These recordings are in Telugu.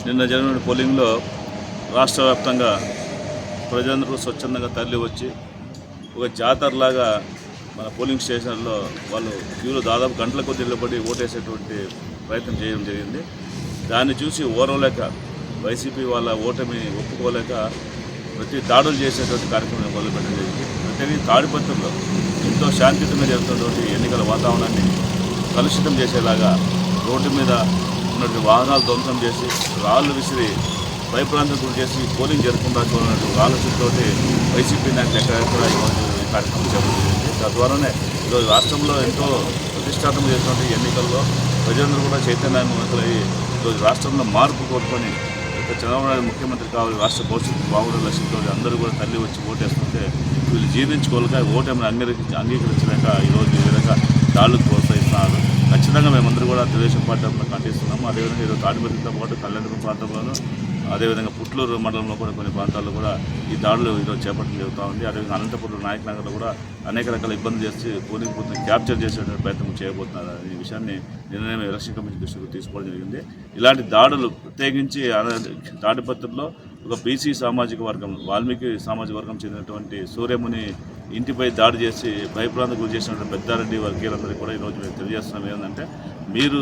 నిన్న జరిగిన పోలింగ్లో రాష్ట్ర వ్యాప్తంగా ప్రజలందరూ స్వచ్ఛందంగా తరలి వచ్చి ఒక జాతరలాగా మన పోలింగ్ స్టేషన్లో వాళ్ళు క్యూలో దాదాపు గంటల కొద్ది నిలబడి ఓటేసేటువంటి ప్రయత్నం చేయడం జరిగింది. దాన్ని చూసి ఓర్వలేక వైసీపీ వాళ్ళ ఓటమి ఒప్పుకోలేక ప్రతి దాడులు చేసేటువంటి కార్యక్రమం మొదలుపెట్టడం జరిగింది. ప్రత్యేకంగా తాడిపత్రిలో ఎంతో శాంతియుతంగా జరుగుతున్నటువంటి ఎన్నికల వాతావరణాన్ని కలుషితం చేసేలాగా రోడ్డు మీద ఉన్నటువంటి వాహనాలు ధ్వంసం చేసి రాళ్ళు విసిరి భయప్రాంతం గురి చేసి పోలింగ్ జరగకుండా చూడనటువంటి ఆలోచనతో వైసీపీ నాయకులు ఎక్కడెక్కడ ఈరోజు ఈ కార్యక్రమం జరుగుతుంది. తద్వారానే ఈరోజు రాష్ట్రంలో ఎంతో ప్రతిష్టాత్మక చేసినటువంటి ఎన్నికల్లో ప్రజలందరూ కూడా చైతన్యాన్ని మొదలయ్యి ఈరోజు రాష్ట్రంలో మార్పు కోరుకొని చంద్రబాబు నాయుడు ముఖ్యమంత్రి కావాలి, రాష్ట్ర భవిష్యత్తు బాగుండే లక్ష్యంతో అందరూ కూడా తల్లి వచ్చి ఓటేస్తుంటే వీళ్ళు జీర్ణించుకోలేక ఓటమిని అంగీకరించలేక ఈరోజు ఈ విధంగా దాడులకు ప్రోత్సహిస్తున్నారు. ఖచ్చితంగా మేమందరూ కూడా తెలుగుదేశం పార్టీ ఖండిస్తున్నాము. అదేవిధంగా ఈరోజు తాడిపత్రితో పాటు కళ్యాణపురం ప్రాంతంలోనూ అదేవిధంగా పుట్లూరు మండలంలో కూడా కొన్ని ప్రాంతాల్లో కూడా ఈ దాడులు ఈరోజు చేపట్టడం జరుగుతూ ఉంది. అదేవిధంగా అనంతపురం నాయకనగర్లో కూడా అనేక రకాల ఇబ్బందులు చేసి పోలింగ్ బూత్ని క్యాప్చర్ చేసేటువంటి ప్రయత్నం చేయబోతున్నారు. ఈ విషయాన్ని నిన్ననే ఎలక్షన్ కమిషన్ దృష్టికి తీసుకోవడం జరిగింది. ఇలాంటి దాడులు ప్రత్యేకించి తాడిపత్రిలో ఒక బీసీ సామాజిక వర్గం, వాల్మీకి సామాజిక వర్గం చెందినటువంటి సూర్యముని ఇంటిపై దాడి చేసి భయప్రాంతకు గురి చేసినటువంటి పెద్దారెడ్డి వర్గీయులందరికీ కూడా ఈరోజు మేము తెలియజేస్తున్నాం ఏంటంటే, మీరు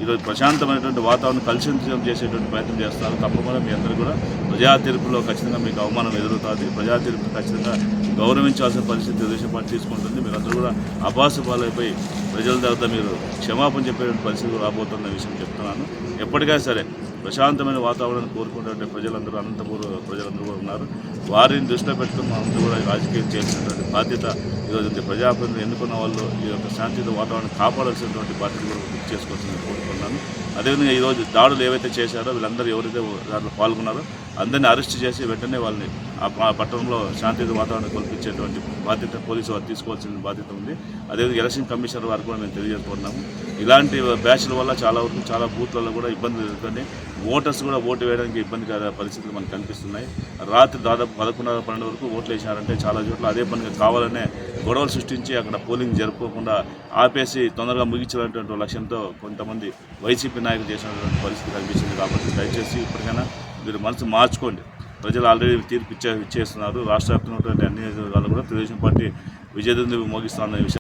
ఈరోజు ప్రశాంతమైనటువంటి వాతావరణం కలుషితం చేసేటువంటి ప్రయత్నం చేస్తున్నారు. తప్పకుండా మీ అందరూ కూడా ప్రజా తీర్పులో ఖచ్చితంగా మీకు అవమానం ఎదురవుతుంది. ప్రజా తీర్పు ఖచ్చితంగా గౌరవించాల్సిన పరిస్థితి తెలుగుదేశం పార్టీ తీసుకుంటుంది. మీరందరూ కూడా అబాసు పాలైపోయి ప్రజల తర్వాత మీరు క్షమాపణ చెప్పేటువంటి పరిస్థితి రాబోతున్న విషయం చెప్తున్నాను. ఎప్పటికైనా సరే ప్రశాంతమైన వాతావరణాన్ని కోరుకునేటువంటి ప్రజలందరూ అనంతపురం ప్రజలందరూ కూడా ఉన్నారు. వారిని దృష్టిలో పెట్టుకుని మనందరూ కూడా రాజకీయం చేసినటువంటి బాధ్యత ఈరోజు ప్రజాప్రతినిధులు ఎన్నుకున్న వాళ్ళు ఈ యొక్క శాంతియుత వాతావరణం కాపాడాల్సినటువంటి బాధ్యత కూడా గుర్తు చేసుకోవాల్సింది కోరుకున్నాను. అదేవిధంగా ఈరోజు దాడులు ఏవైతే చేశారో వీళ్ళందరూ ఎవరైతే దాంట్లో పాల్గొన్నారో అందరినీ అరెస్ట్ చేసి వెంటనే వాళ్ళని ఆ పట్టణంలో శాంతియుత వాతావరణం కల్పించేటువంటి బాధ్యత పోలీసు వారు తీసుకోవాల్సిన బాధ్యత ఉంది. అదేవిధంగా ఎలక్షన్ కమిషనర్ వారు కూడా మేము తెలియజేసుకుంటున్నాము. ఇలాంటి బ్యాచ్ల వల్ల చాలా బూత్లలో కూడా ఇబ్బందులు జరుగుతుంది. ఓటర్స్ కూడా ఓటు వేయడానికి ఇబ్బందికర పరిస్థితులు మనకు కనిపిస్తున్నాయి. రాత్రి దాదాపు 11:30-12 వరకు ఓట్లు వేసినారంటే చాలా చోట్ల అదే పనిగా కావాలనే గొడవలు సృష్టించి అక్కడ పోలింగ్ జరుపుకోకుండా ఆపేసి తొందరగా ముగించాలనేటువంటి లక్ష్యంతో కొంతమంది వైసీపీ నాయకులు చేసినటువంటి పరిస్థితి కనిపిస్తుంది. కాబట్టి దయచేసి ఇప్పటికైనా మీరు మనసు మార్చుకోండి. ప్రజలు ఆల్రెడీ తీర్పు ఇచ్చేస్తున్నారు. రాష్ట్ర వ్యాప్తంగా ఉన్నటువంటి అన్ని నియోజకవర్గాలు కూడా తెలుగుదేశం పార్టీ విజయదుందుభి మోగిస్తున్న విషయం